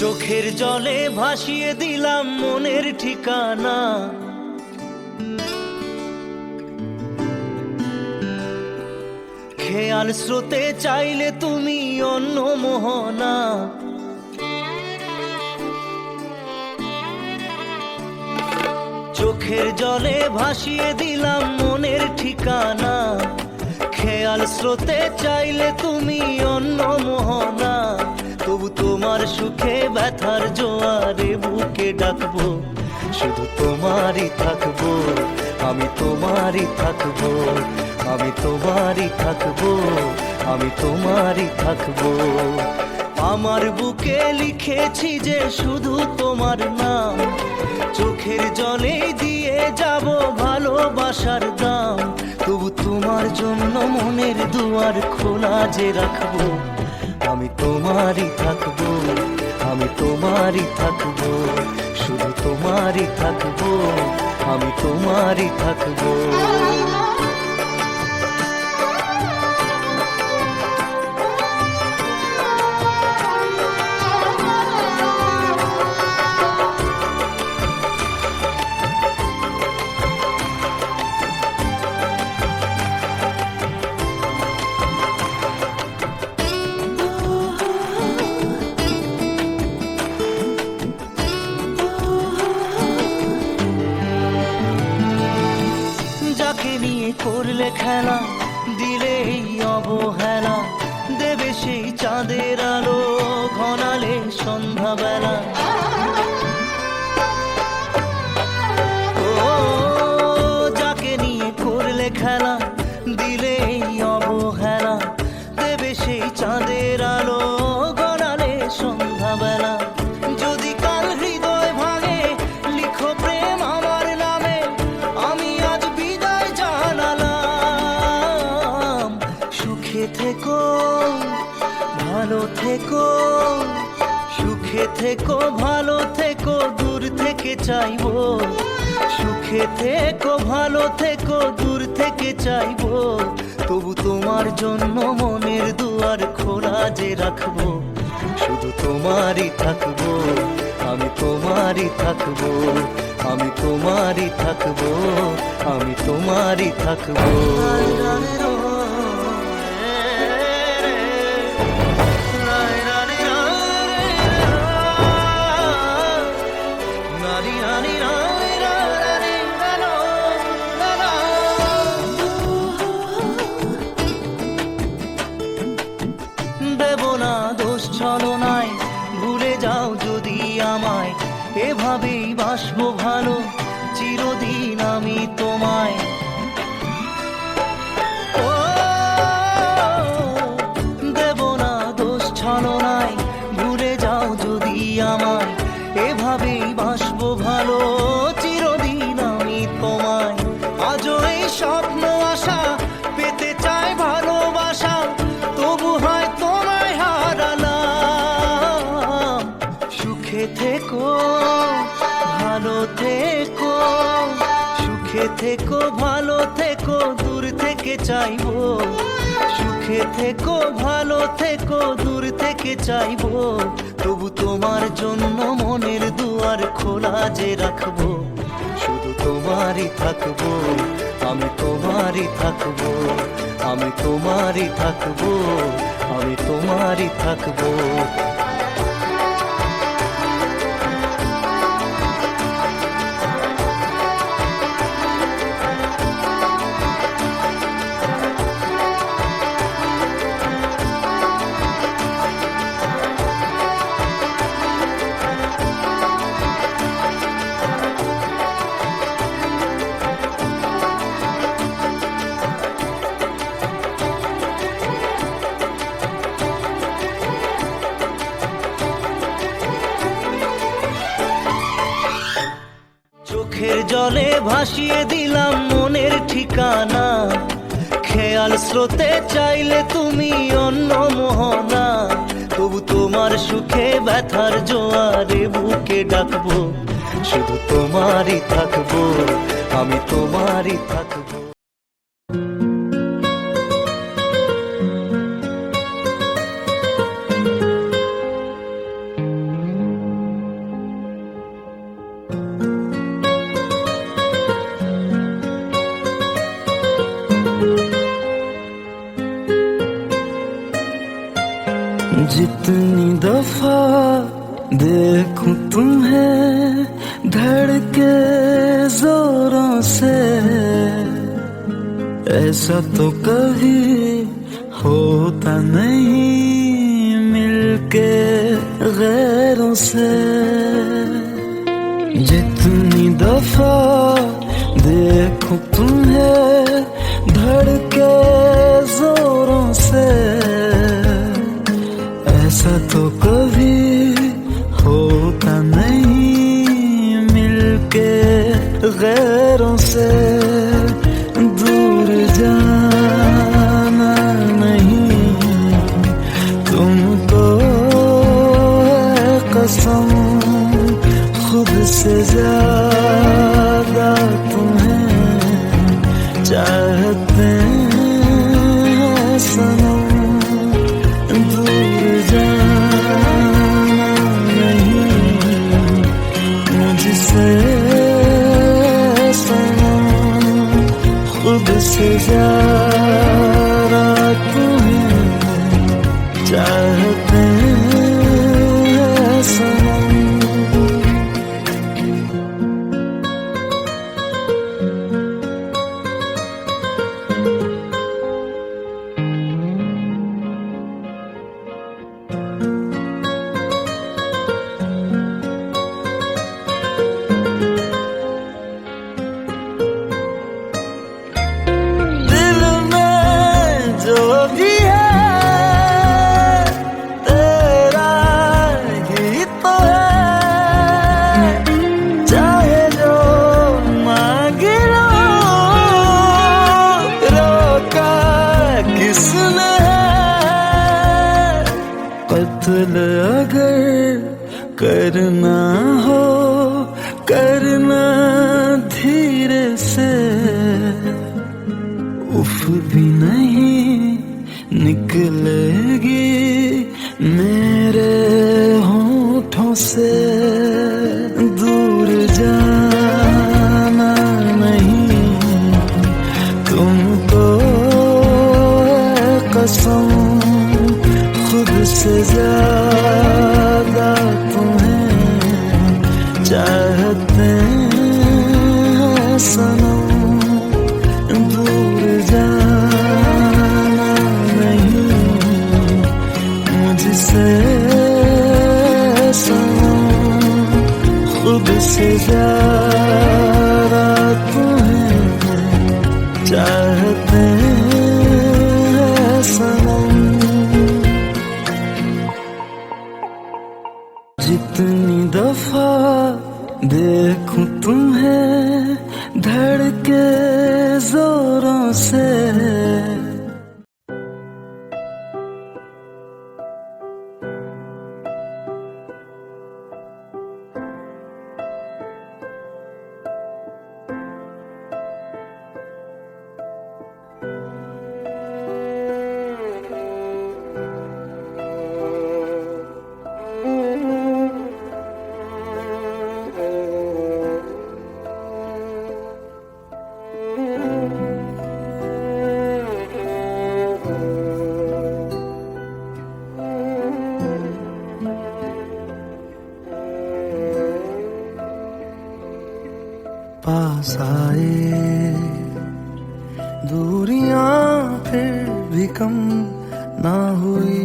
চোখের জলে ভাসিয়ে দিলাম মনের ঠিকানা। খেয়াল স্রোতে চাইলে তুমি অন্য মোহনা। চোখের জলে ভাসিয়ে দিলাম মনের ঠিকানা। খেয়াল স্রোতে চাইলে তুমি অন্য মোহনা। তবু তোমার সুখে ব্যথার জোয়ারে বুকে ডাকবো, শুধু তোমারই থাকবো, আমি তোমারই থাকবো, আমি তোমারই থাকবো, আমি তোমারই থাকবো। আমার বুকে লিখেছি যে শুধু তোমার নাম, চোখের জলে দিয়ে যাব ভালোবাসার দাম। তবু তোমার জন্য মনের দুয়ার খোলা যে রাখবো, আমি তোমারই থাকবো, আমি তোমারই থাকবো, শুধু তোমারই থাকবো, আমি তোমারই থাকবো। করলে খেলা দিলে অবহেলা, দেবে সেই চাঁদের আলো ঘনালে সন্ধ্যাবেলা। ও যাকে নিয়ে করলে খেলা দিলে অবহেলা, দেবে সেই চাঁদের আলো ঘনালে সন্ধ্যাবেলা। যদি কাল হৃদয় ভাঙে লিখো প্রেম আমার নামে, আমি আজ বিদায় জানালাম। সুখে থেকো ভালো থেকো, সুখে থেকো ভালো থেকো, দূর থেকে চাইবো। সুখে থেকো ভালো থেকো, দূর থেকে চাইবো। তবু তোমার জন্য মনের দুয়ার খোলা যে রাখবো, শুধু তোমারই থাকবো, আমি তোমারই থাকবো, আমি তোমারই থাকবো, আমি তোমারই থাকবো। দেব না দোষ ছলনায়, ভুলে যাও যদি আমায়। এভাবেই বাসবো ভালো চিরদিন আমি তোমায়। ও দেব না দোষ ছলনায়, ভুলে যাও যদি আমায়। এভাবেই বাসবো ভালো চিরদিন আমি তোমায়। আজও এই স্বপ্ন আশা পেতে চাই ভালোবাসা, তবু হয় তোমায় হারালাম। সুখে থেকো ভালো থেকো, সুখে থেকো ভালো থেকো, দূর থেকে চাইবো। সুখে থেকো ভালো থেকো, দূর থেকে চাইবো। তবু তোমার জন্য মনের দুয়ার খোলা যে রাখবো, শুধু তোমারই থাকবো, আমি তোমারই থাকবো, আমি তোমারই থাকবো, আমি তোমারই থাকবো। চোখের জলে ভাসিয়ে দিলাম মনের ঠিকানা। খেয়াল স্রোতে চাইলে তুমি অন্য মোহনা। তবু তোমার সুখে ব্যথার জোয়ারে বুকে ডাকবো, শুধু তোমারই থাকবো, আমি তোমারই থাকবো। जितनी दफा देखूं तुम्हें धड़के जोरों से, ऐसा तो कभी होता नहीं मिलके गैरों से। जितनी दफा देखूं तुम्हें धड़के जोरों से, ऐसा तो कभी होता नहीं मिलके गैरों से। दूर जाना नहीं तुमको है कसम, खुद से ज्यादा तुम्हें चाहते हैं सनम। दूर जाना नहीं मुझसे सनम, खुद से ज्यादा तुम्हें चाहते हैं सनम। कत्ल अगर करना हो करना धीरे से, उफ भी नहीं निकलेगी मेरे होठों से। दूर जाना नहीं तुमको है कसम, खुद से ज्यादा तुम्हें चाहते हैं सनम। दूर जाना नहीं मुझसे सनम, खुद से ज्यादा तुम्हें चाहते हैं सनम। जितनी दफा देखूं तुम्हें धड़के जोरों से, पास आए दूरियां फिर भी कम ना हुई,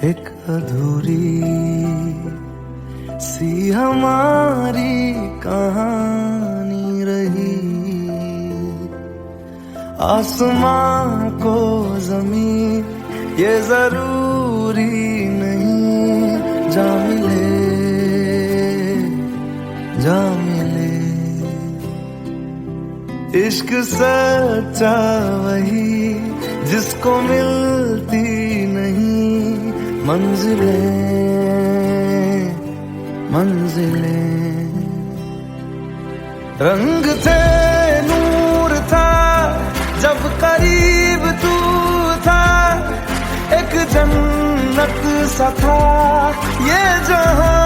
एक अधूरी सी हमारी कहानी रही। आसमां को जमीन ये जरूरी नहीं, जा मिले जा मिले। इश्क सच्चा वही जिसको मिलती नहीं मंजिलें मंजिलें। रंग थे नूर था जब करीब तू था, एक जन्नत सा था ये जहां।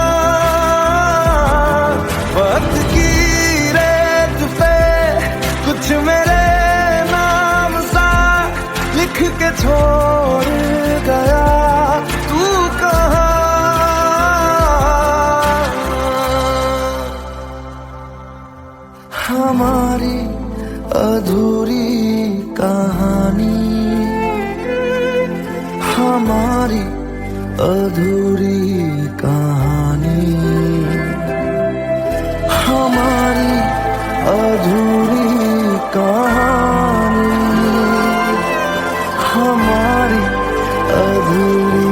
वक्त की रेत पे कुछ मेरे नाम सा लिख के छोड़ हमारी अधूरी कहानी, हमारी अधूरी कहानी, हमारी अधूरी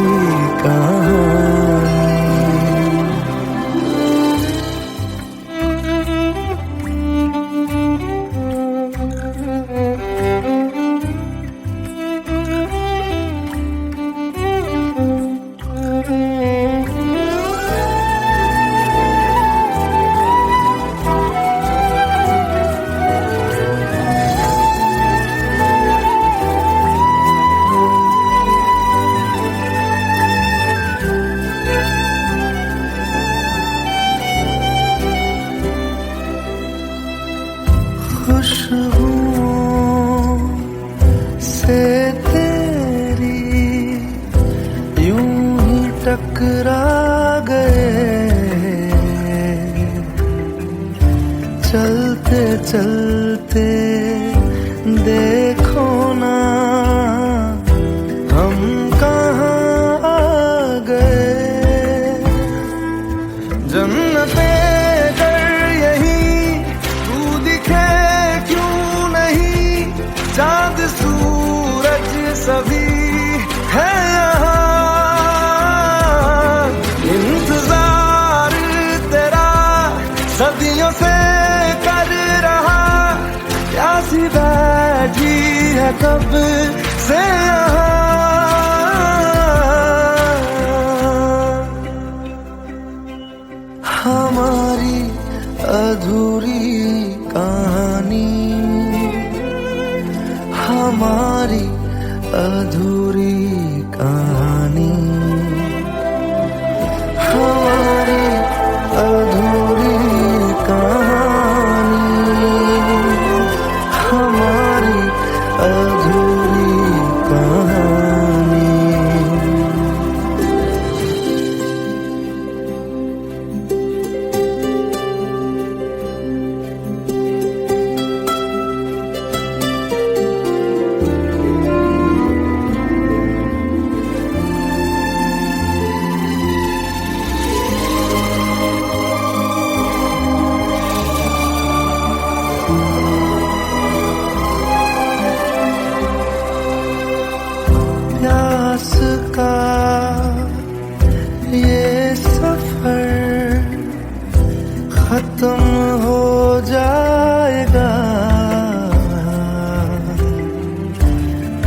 कहानी। खुशबुओं से तेरी यूं ही टकरा गए, चलते चलते देखो ना हम कहाँ आ गए। जन्नते चांद सूरज सभी है यहाँ, इंतजार तेरा सदियों से कर रहा, प्यासी बैठी है कब से यहाँ। हमारी अधूरी कहानी, हमारी अधूरी कहानी, हमारी अधूरी कहानी, हमारी अधूरी कहानी। प्यास का ये सफर खत्म हो जाएगा,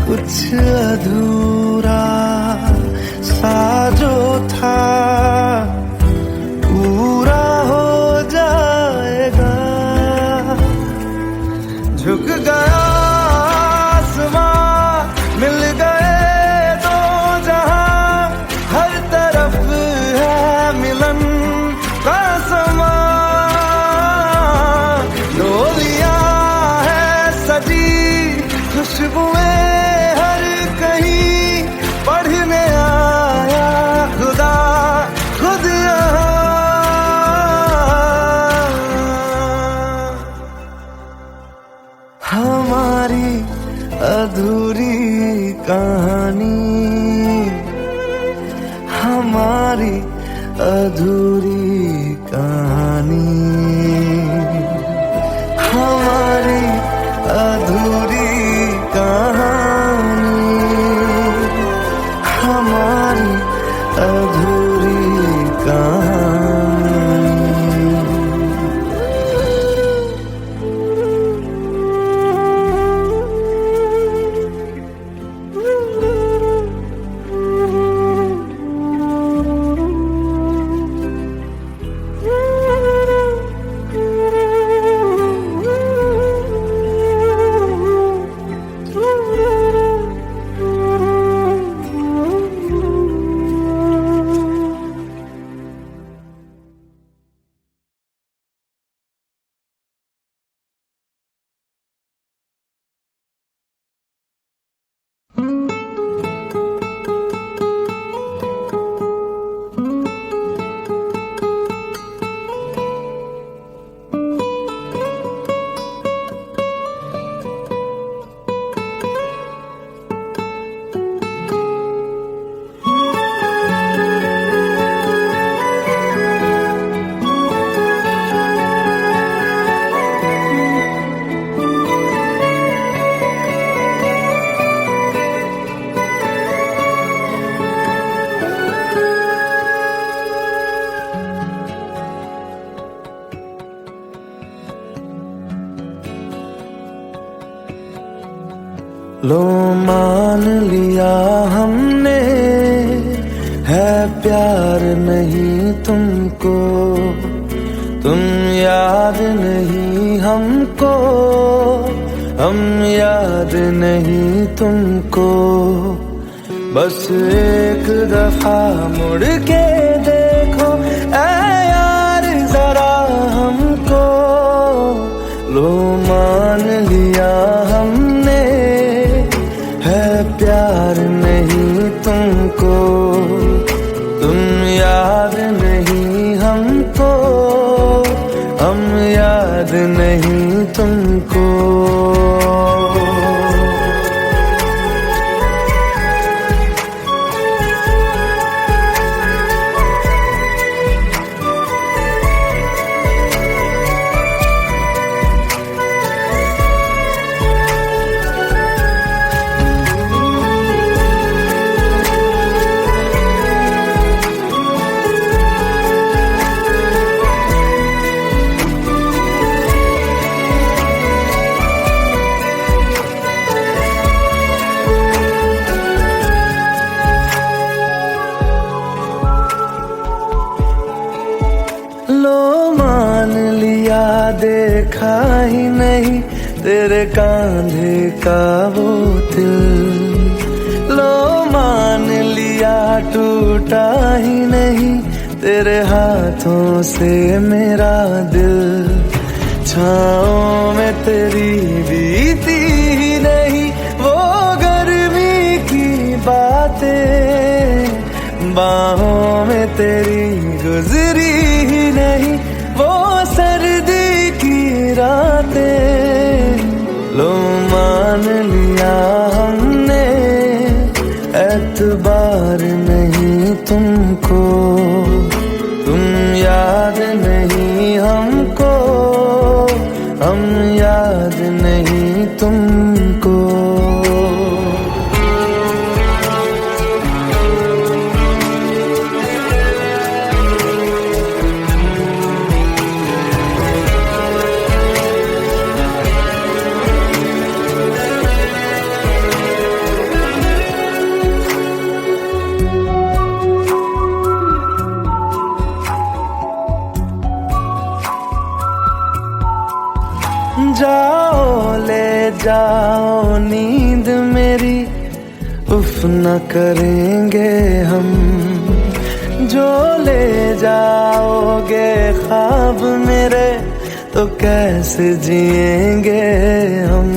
कुछ अधूरा सा जो था पूरा हो जाएगा। झुक गया मिल गए दो जहां, हर तरफ है मिलन का समा, डोलियां है सजी खुशबुएं हर कहीं, पढ़ने आया खुदा खुद यहाँ। हमारी अधूरी कहानी, हमारी अधूरी कहानी, हमारी अधूरी कहानी, हमारी अधूरी कहानी। लो मान लिया हमने, है प्यार नहीं तुमको, तुम याद नहीं हमको, हम याद नहीं तुमको। बस एक दफा मुड़ के देखो ऐ यार जरा हमको, लो मान लिया हमने, है प्यार नहीं तुमको, तुम याद नहीं हमको, हम याद नहीं तुमको। लो मान लिया देखा ही नहीं तेरे कांधे का वो दिल, लो मान लिया टूटा ही नहीं तेरे हाथों से मेरा दिल। छाँव में तेरी बीती ही नहीं वो गर्मी की बातें, बाहों में तेरी गुजरी ही नहीं वो सर्दी की रातें। लो मान लिया हमने, एतबार नहीं तुमको, तुम याद नहीं हमको, हम याद नहीं तुमको। जाओ ले जाओ नींद मेरी, उफ न करेंगे हम, जो ले जाओगे ख्वाब मेरे तो कैसे जिएंगे हम।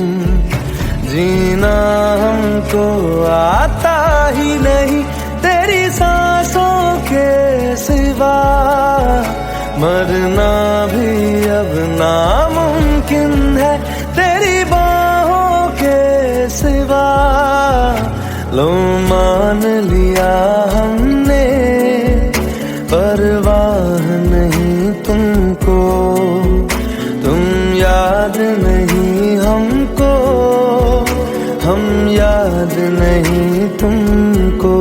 जीना हमको आता ही नहीं तेरी सांसों के सिवा, मरना भी अब नामुमकिन है तेरी बाहों के सिवा। लो मान लिया हमने, परवाह नहीं तुमको, तुम याद नहीं हमको, हम याद नहीं तुमको।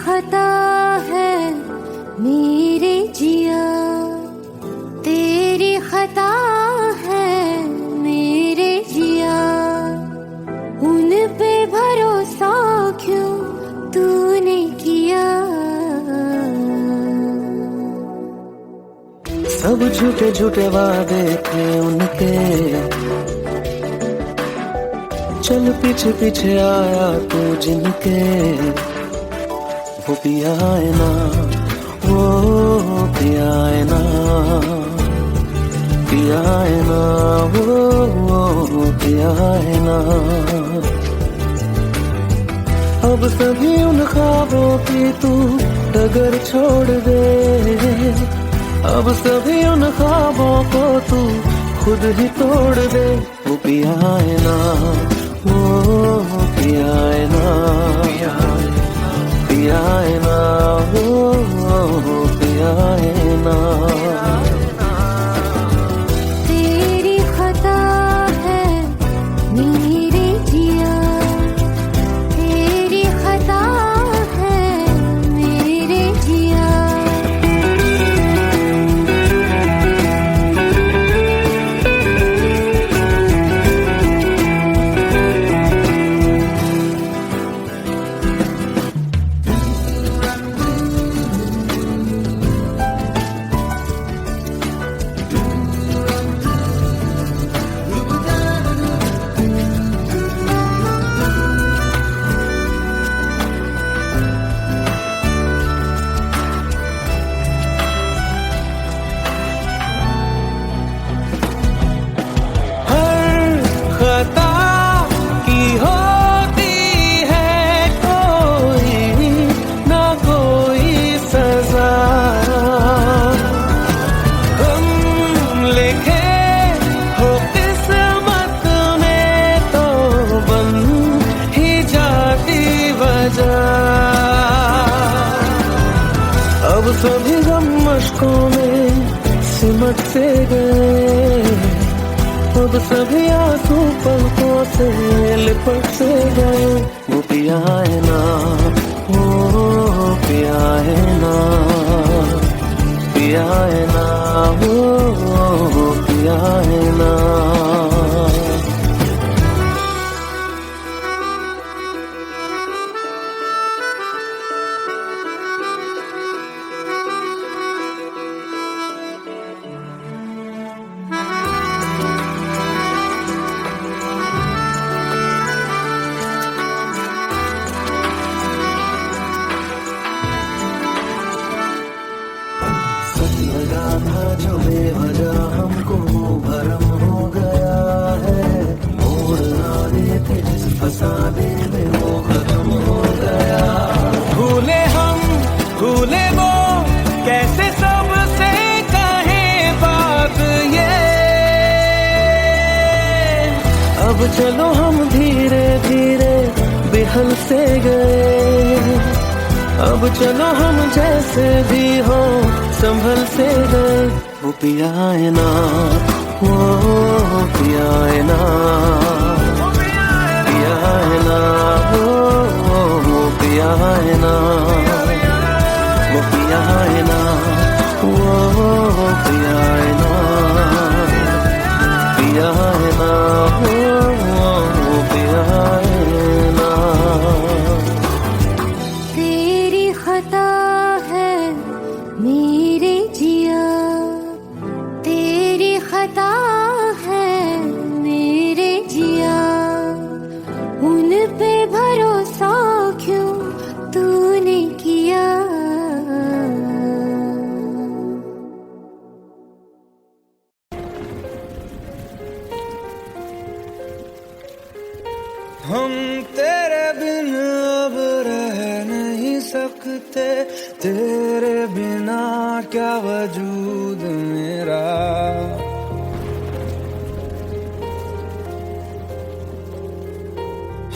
खता है मेरे जिया, तेरी खता है मेरे जिया, उन पे भरोसा क्यों तूने किया। सब झूठे झूठे वादे थे उनके, चल पीछे पीछे आया तू जिनके, वो पिया है ना, वो पिया है ना, पिया है ना, वो पिया है ना। अब सभी उन ख्वाबों की तू डगर छोड़ दे, अब सभी उन ख्वाबों को तू खुद ही तोड़ दे। वो पिया है ना, वो पिया है ना, पिया है ना, वो पिया है ना। तेरी खता है मेरे जिया, तेरी खता है मेरे जिया। खता की होती है कोई ना कोई सजा, हम लिखे हो किस्मत में तो बन ही जाती वजह। अब सभी गम मशकों में सिमट से गए, अब सभी आंसू पलकों से लिपट से गए। वो पिया है ना, वो पिया है ना, पिया है ना, वो पिया है ना। लगा था जो बेवजह हमको भरम हो गया है, मोड़ आने थे जिस फसाने में वो खत्म हो गया। भूले हम भूले वो कैसे सबसे कहे बात ये, अब चलो हम धीरे धीरे बेहल से गए, अब चलो हम जैसे भी हो संभल से गए। वो पिया है ना, वो पिया है ना, पिया है ना, वो पिया है ना, वो पिया है ना, वो पिया है ना, पिया है ना, वो पिया है ना। तेरी खता है मेरे जिया, तेरी खता है मेरे जिया। उन पे भरोसा क्यों तूने किया। हम तेरे बिन अब रह नहीं सकते, तेरे बिना क्या वजूद मेरा।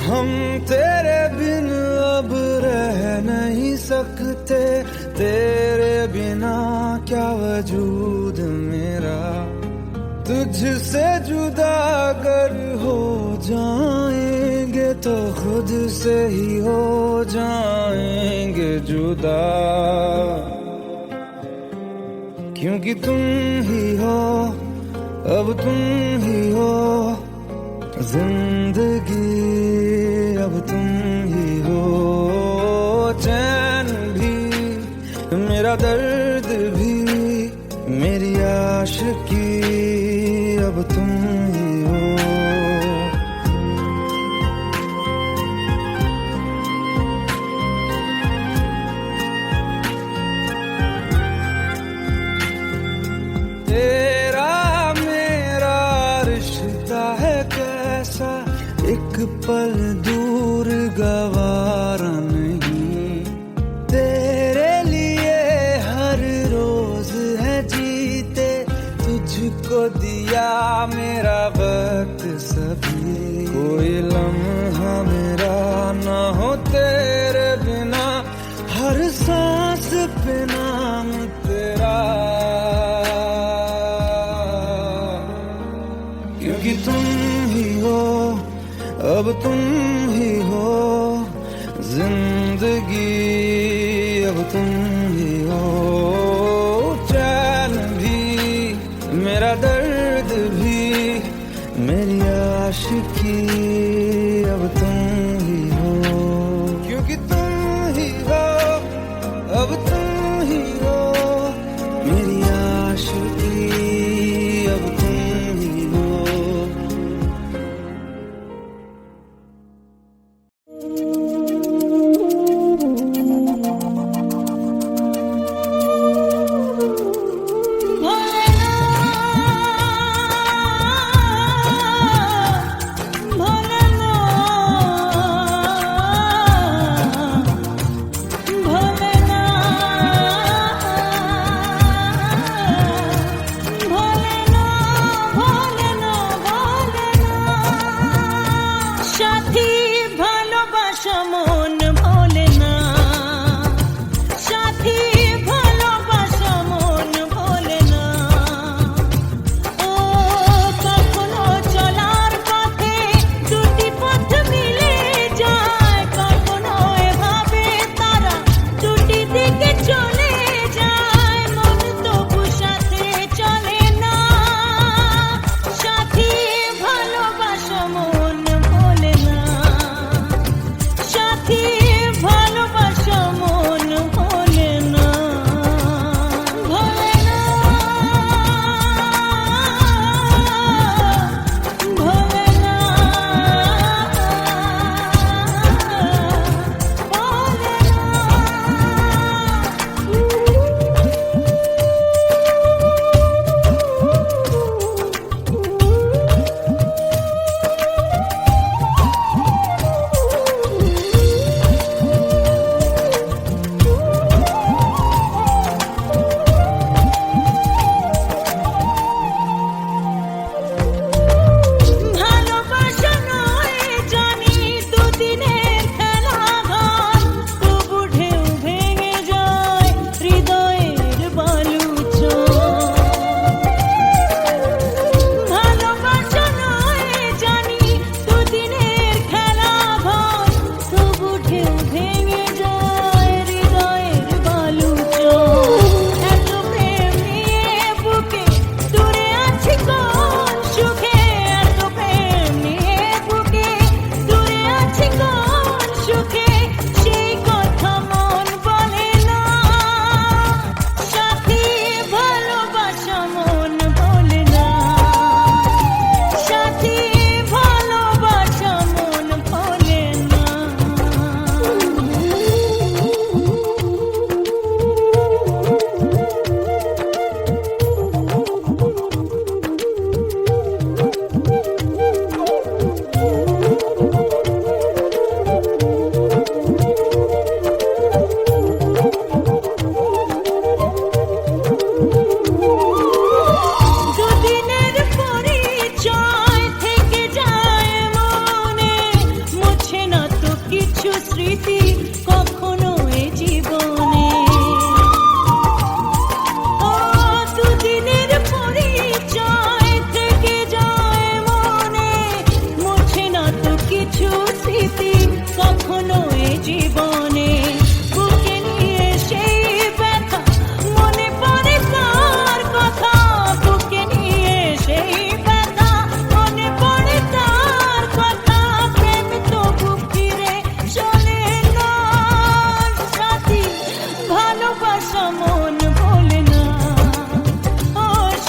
हम तेरे बिन अब रह नहीं सकते, तेरे बिना क्या वजूद मेरा। तुझसे जुदा अगर हो जाएंगे तो खुद से ही हो जाएंगे जुदा, क्योंकि तुम ही हो, अब तुम ही हो जिंदगी, अब तुम ही हो चैन भी, मेरा दर्द भी, मेरी आशिकी अब तुम ही हो। तेरा मेरा रिश्ता है कैसा, एक पल दूर गवारा नहीं। तेरे लिए हर रोज है जीते, तुझको दिया मेरा वक्त सभी। कोई लम्हा मेरा ना हो तेरे बिना, हर सांस पे नाम तेरा। क्योंकि तुम ही हो, अब तुम ही हो जिंदगी, अब तुम ही हो। चैन भी मेरा दर्द भी, मेरी आशिकी अब तुम ही हो। क्योंकि तुम ही हो, अब तुम ही हो मेरी आशिकी, अब तुम ही हो। भोलेनाथ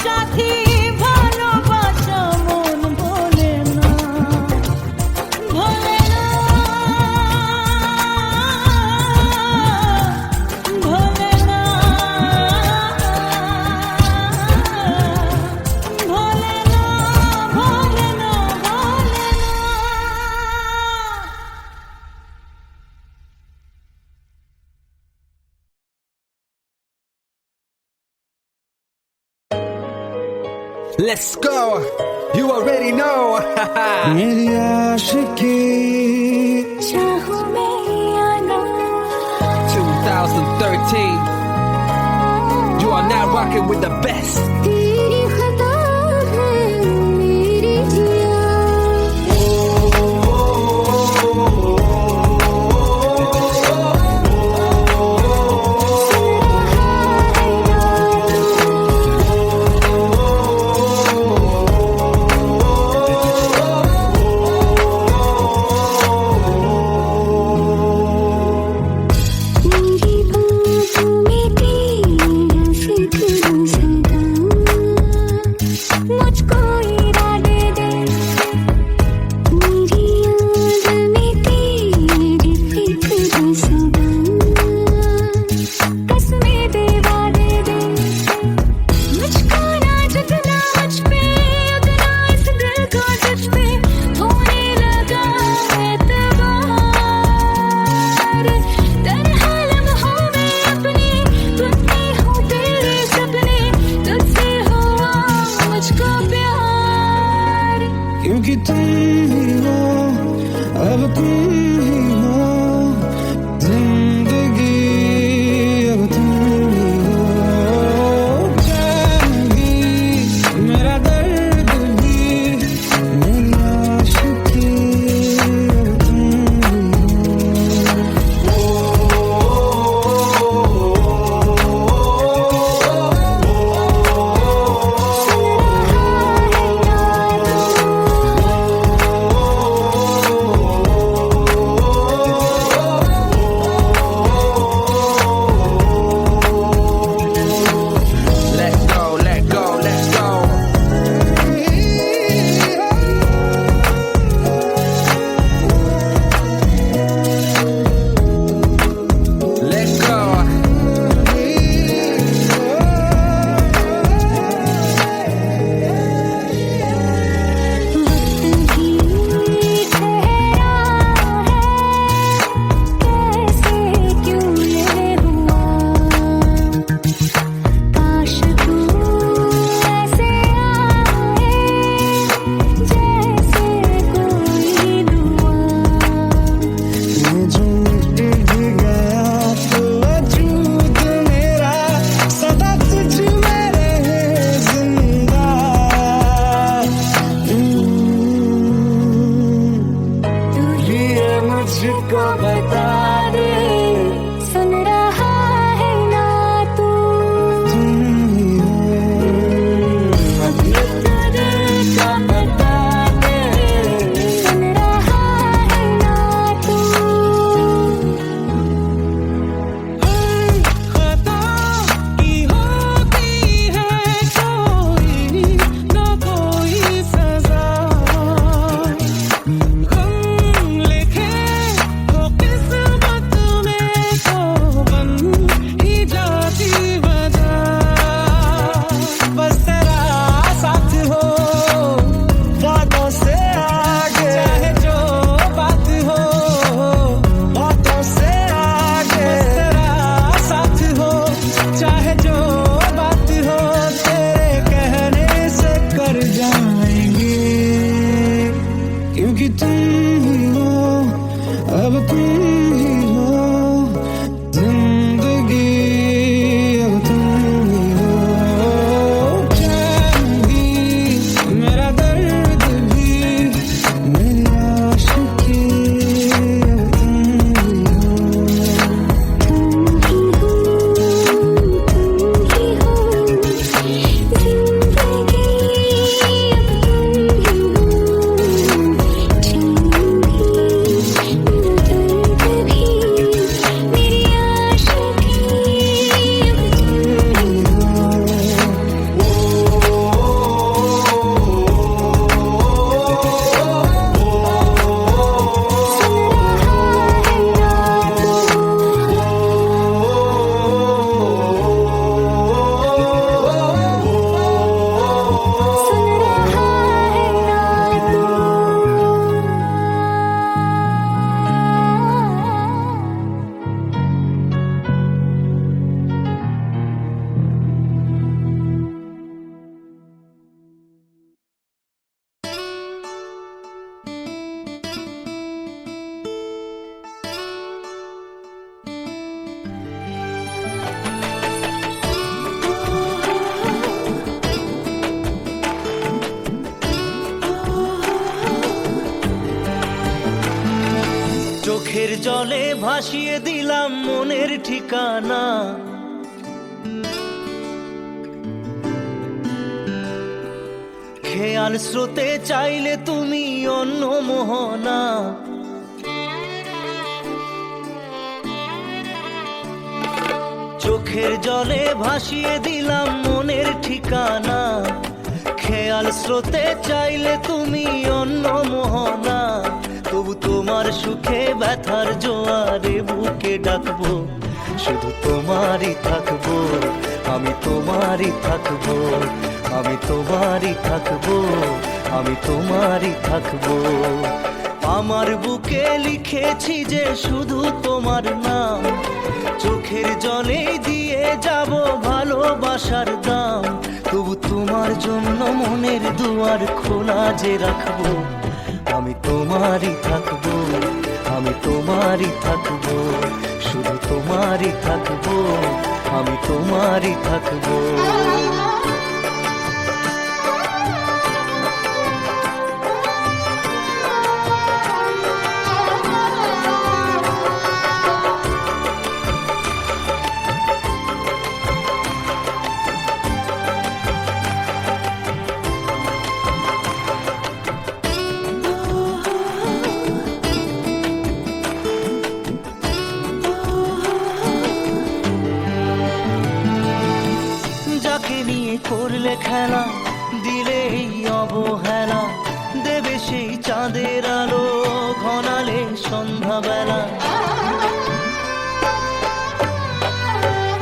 সাথী ভালোবাসা মন ভোলে না, ভোলে না, ভোলে না, ভোলে না, ভোলে না, ভোলে না। Let's go. You already know. मेरी आशिकी चाहूं मैं या ना 2013. You are now rocking with the best. तेरी खता है मेरी जिया मेरी बातों में तेरा फिक्र सदा मुझको इरादे दे मेरी याद में तेरी फिक्र सदा कसमें दे वादे दे मुझको ना जितना मुझ पे उतना इस दिल को तुझ पे होने लगा एतबार तन्हा लम्हों में अपने टूटते हूँ तेरे सपने तुझसे हुआ मुझको प्यार क्योंकि तुम ही हो अब तुम ही हो जिंदगी अब तुम ही हो चैन भी मेरा दर्द भी मेरी आशिकी अब तुम ही চোখের জলে ভাসিয়ে দিলাম মনের ঠিকানা। খেয়াল স্রোতে চাইলে তুমি অন্য মোহনা। চোখের জলে ভাসিয়ে দিলাম মনের ঠিকানা। খেয়াল স্রোতে চাইলে তুমি অন্য মোহনা। তবু তোমার সুখে ব্যথার জোয়ারে বুকে ডাকবো, শুধু তোমারই থাকবো, আমি তোমারই থাকবো, আমি তোমারই থাকবো, আমি তোমারই থাকবো। আমার বুকে লিখেছি যে শুধু তোমার নাম, চোখের জলে দিয়ে যাব ভালোবাসার দাম। তবু তোমার জন্য মনের দুয়ার খোলা যে রাখবো, আমি তোমারই থাকবো, আমি তোমারই থাকবো, শুধু তোমারই থাকবো, আমি তোমারই থাকবো। যাকে নিয়ে করলে খেলা, দিলে এই অবহেলা, দেবে সেই চাঁদের আলো ঘনালে সন্ধ্যাবেলা।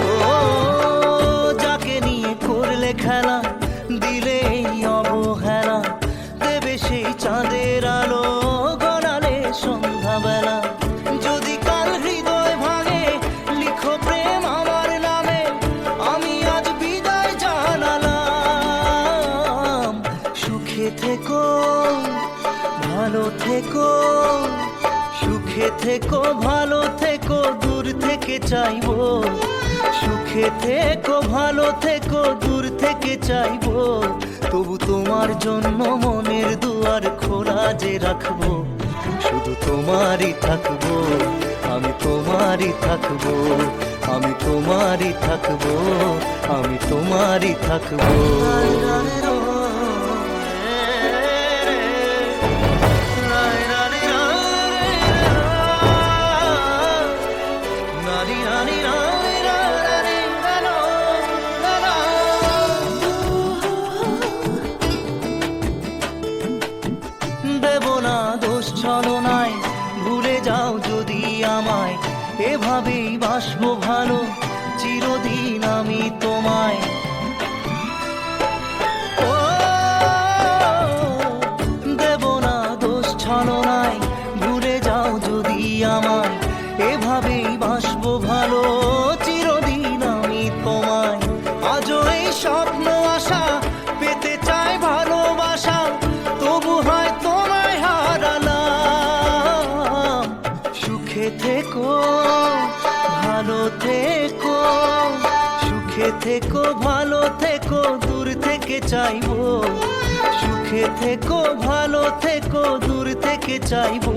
ও যাকে নিয়ে করলে খেলা, দিলে এই অবহেলা, দেবে সেই চাঁদের আলো ঘনালে সন্ধ্যাবেলা। যদি কাল হৃদয় ভাঙে লিখো প্রেম আমার নামে, আমি আজ বিদায় জানালাম। সুখে থেকো, ভালো থেকো, সুখে থেকো, ভালো থেকো, দূর থেকে চাইবো। সুখে থেকো, ভালো থেকো, দূর থেকে চাইবো। তবু তোমার জন্য মনের দুয়ার খোলা যে রাখবো, শুধু তোমারই থাকবো, আমি তোমারই থাকবো, আমি তোমারই থাকবো, আমি তোমারই থাকবো। দেব না দোষ ছলনায়, ভুলে যাও যদি আমায়, এভাবেই বাসবো ভালো চিরদিন আমি তোমায়। ও দেব না দোষ ছলনায়, ভুলে যাও যদি আমায়, এভাবেই বাসবো ভালো চিরদিন আমি তোমায়। আজও এই স্বপ্ন আশা পেতে চাই ভালোবাসা, তবু হয় তোমায় হারালাম। সুখে থেকো, ভালো থেকো, সুখে থেকো, ভালো থেকো, দূর থেকে চাইবো। সুখে থেকো, ভালো থেকো, দূর থেকে চাইবো।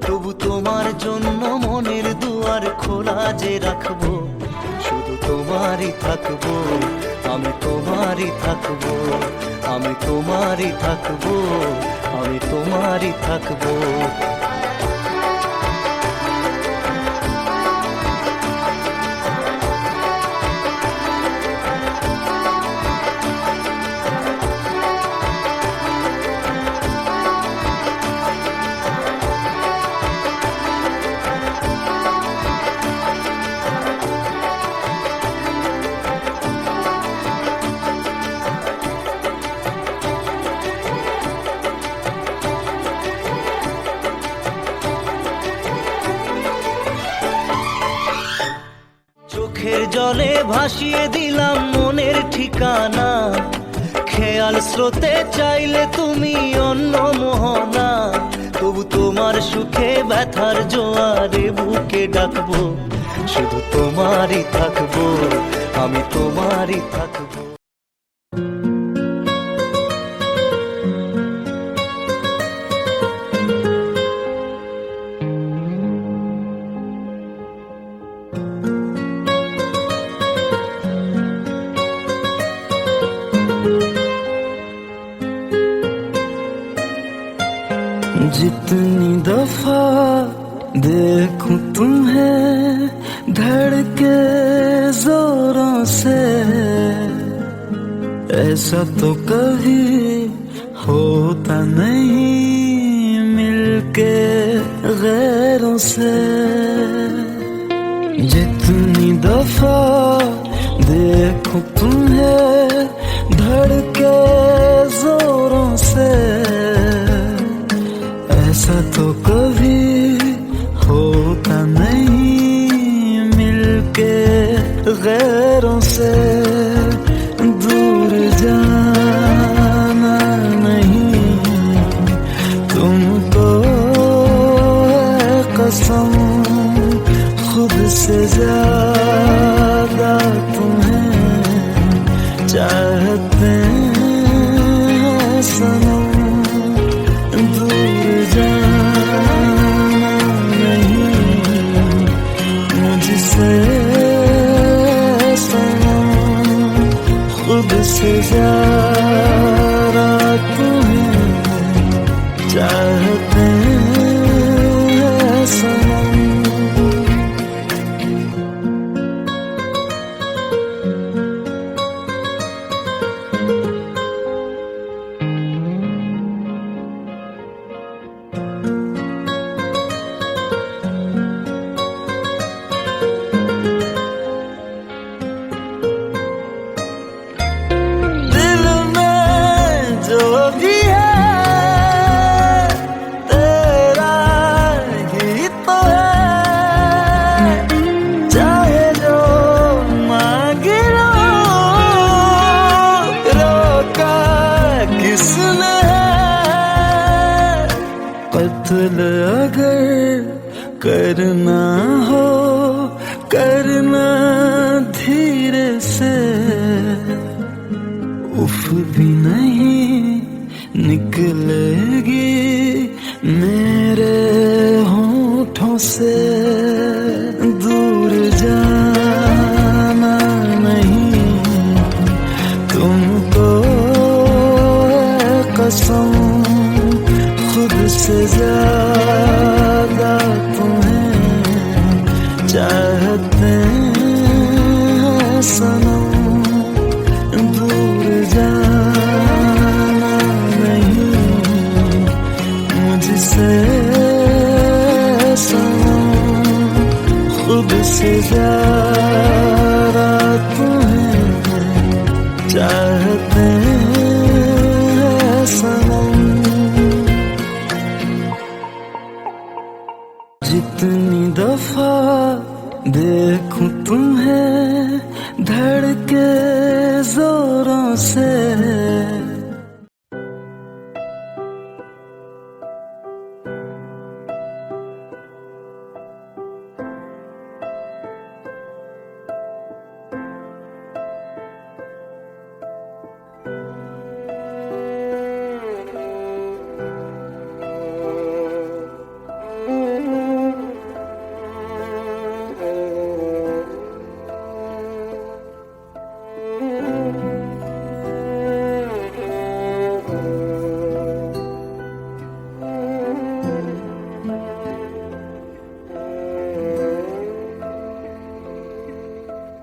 তবু তোমার জন্য মনের দুয়ার খোলা যে রাখবো, শুধু তোমারই থাকবো, আমি তোমারই থাকবো, আমি তোমারই থাকবো, আমি তোমারই থাকবো। চোখের জলে ভাসিয়ে দিলাম মনের ঠিকানা। খেয়াল স্রোতে চাইলে তুমি অন্য মোহনা। তবু তোমার সুখে ব্যথার জোয়ারে বুকে ডাকবো, শুধু তোমারই থাকবো, আমি তোমারই থাকবো। जितनी दफा देखूं तुम्हें धड़के जोरों से, ऐसा तो कभी होता नहीं मिलके गैरों से। जितनी दफा देखूं तुम्हें धड़के जोरों से, ऐसा तो कभी होता नहीं मिलके गैरों से। दूर जाना नहीं तुमको है कसम, खुद से ज्यादा तुम्हें चाहते हैं सनम। दूर जाना नहीं मुझसे सनम, खुद से ज्यादा तुम्हें चाहते हैं सनम। कत्ल अगर करना हो करना धीरे से, उफ भी नहीं निकलेगी मेरे होठों से। दूर जाना नहीं तुमको है कसम, खुद से ज्यादा तुम्हें चाहते हैं सनम। दूर जाना नहीं मुझसे सनम, खुद से ज्यादा तुम्हें चाहते हैं सनम। जितनी दफा देखूं तुम्हें धड़के जोरों से,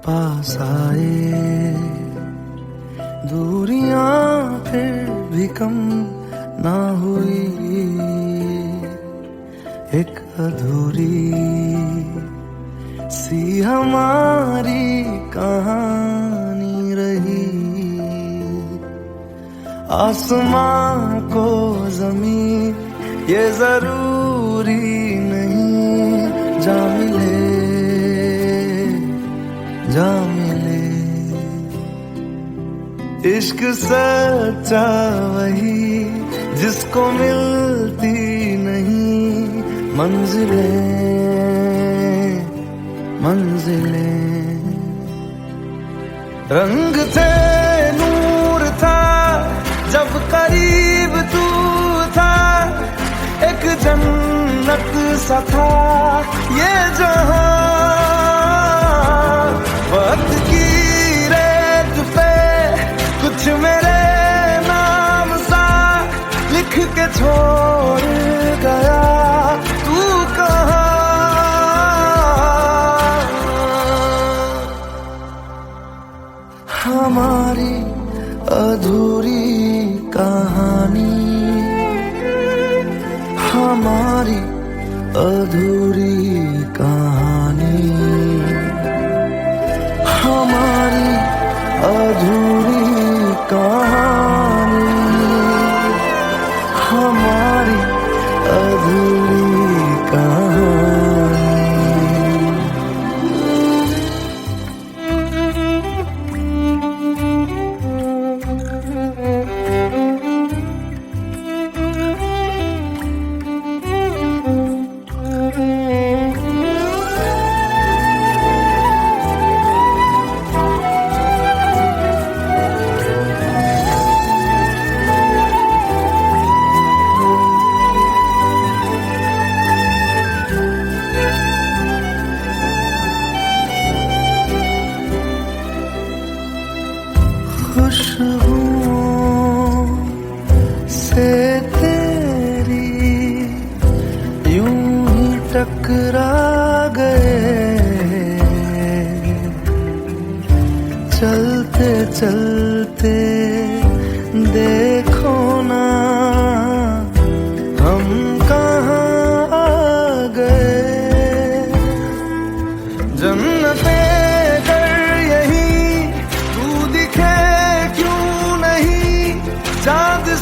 पास आए दूरियां फिर भी कम ना हुई, एक अधूरी सी हमारी कहानी रही। आसमां को ज़मीन ये जरूरी नहीं, जा मिले जा मिले। इश्क सच्चा वही जिसको मिलती नहीं मंजिलें मंजिलें। रंग थे नूर था जब करीब तू था, एक जन्नत सा था ये जहां। वक्त की रेत पे कुछ मेरे नाम सा लिख के छोड़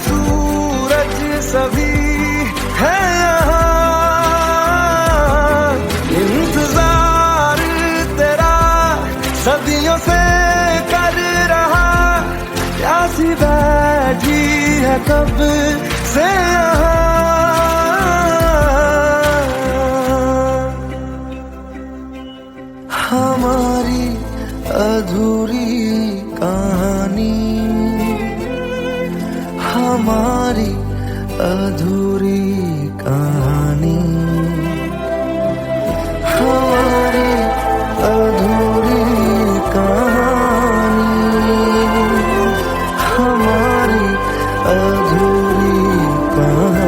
सूरज सभी है यहाँ। इंतजार तेरा सदियों से कर रहा, प्यासी बैठी है कब से यहाँ। हमारी अधूरी कहानी, हमारी अधूरी कहानी, हमारी अधूरी कहानी, हमारी अधूरी कहानी।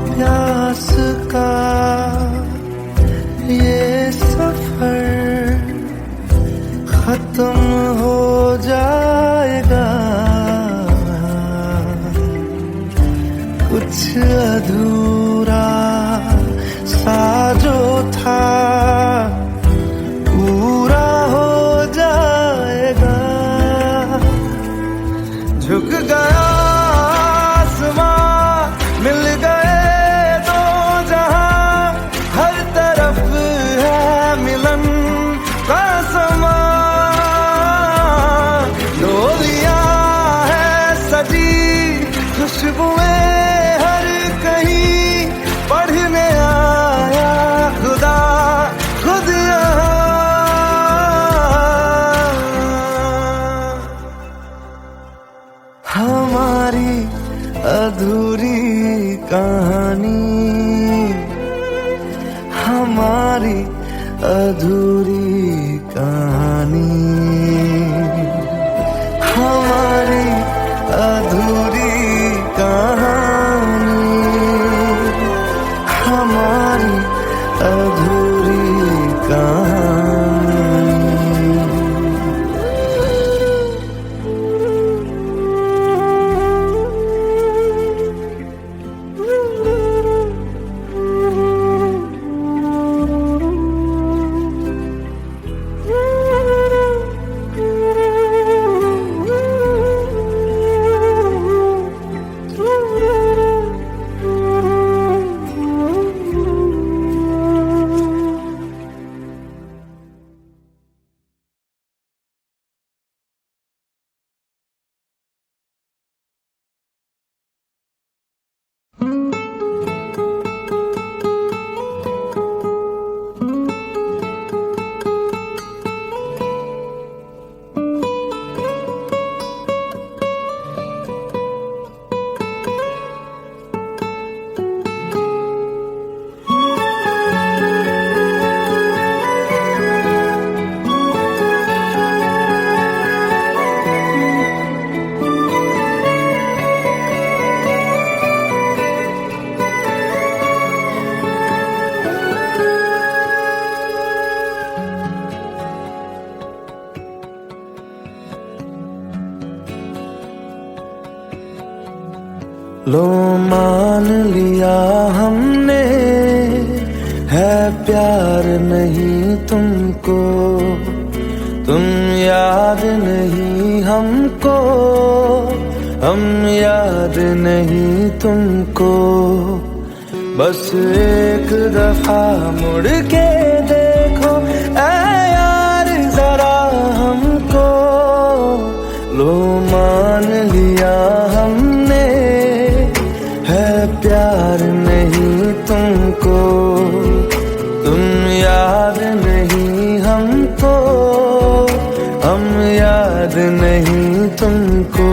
प्यास का ये सफर खत्म हो जाएगा, कुछ अधूरा सा जो था पूरा हो जाएगा। झुक गया आसमां, मिल गए दो जहां, हर तरफ है मिलन का समा। डोलियां है सजी, खुशबुएं हर कहीं, पढ़ने आया खुदा खुद यहाँ। हमारी अधूरी कहानी, हमारी अधूरी कहानी, हमारी अधूरी कहानी, हमारी अधूरी कहानी। लो मान लिया हमने, है प्यार नहीं तुमको, तुम याद नहीं हमको, हम याद नहीं तुमको। बस एक दफा मुड़ के देखो ऐ यार जरा हमको। लो मान लिया हमने, है प्यार नहीं तुमको, तुम याद नहीं हमको, हम याद नहीं तुमको।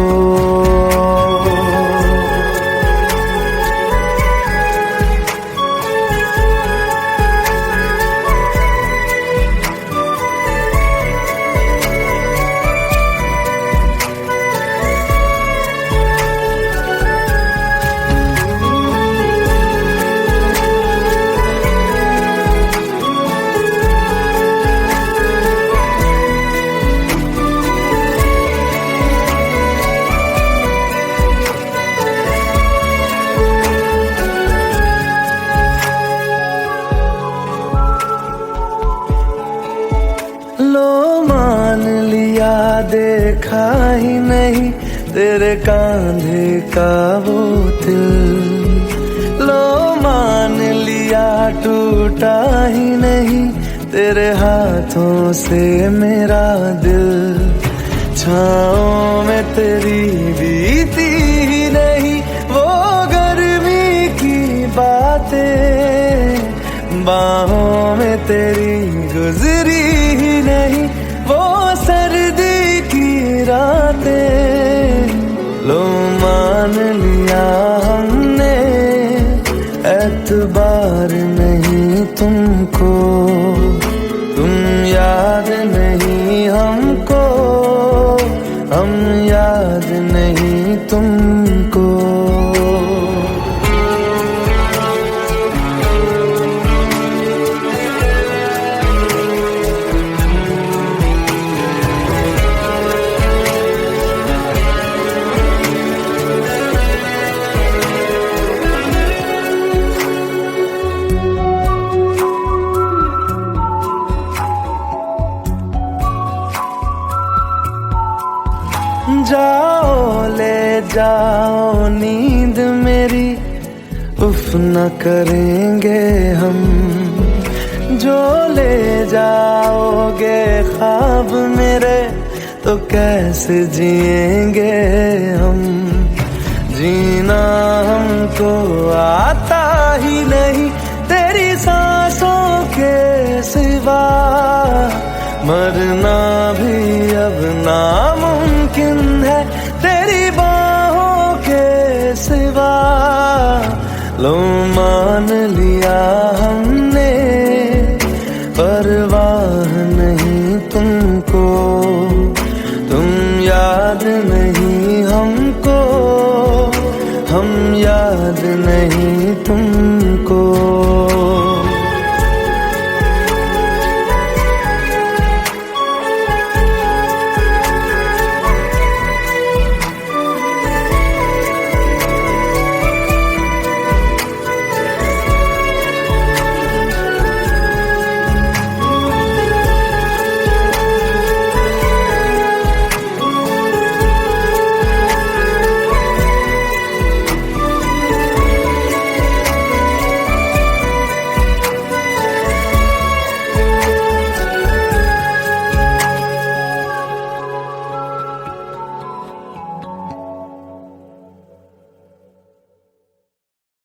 देखा ही नहीं तेरे कांधे का वो दिल। लो मान लिया टूटा ही नहीं तेरे हाथों से मेरा दिल। छाँव में तेरी बीती ही नहीं वो गर्मी की बातें, बाहों में तेरी गुजरी ही नहीं वो सर्दी की रातें। लो मान लिया हमने एतबार नहीं तुमको, तुम याद नहीं हमको, हम याद नहीं तुमको। जाओ ले जाओ नींद मेरी, उफ न करेंगे हम। जो ले जाओगे ख्वाब मेरे तो कैसे जिएंगे हम। जीना हमको आता ही नहीं तेरी सांसों के सिवा, मरना भी अब नामुमकिन है तेरी बाहों के सिवा। लो मान लिया हमने परवाह नहीं तुमको, तुम याद नहीं हमको, हम याद नहीं तुमको।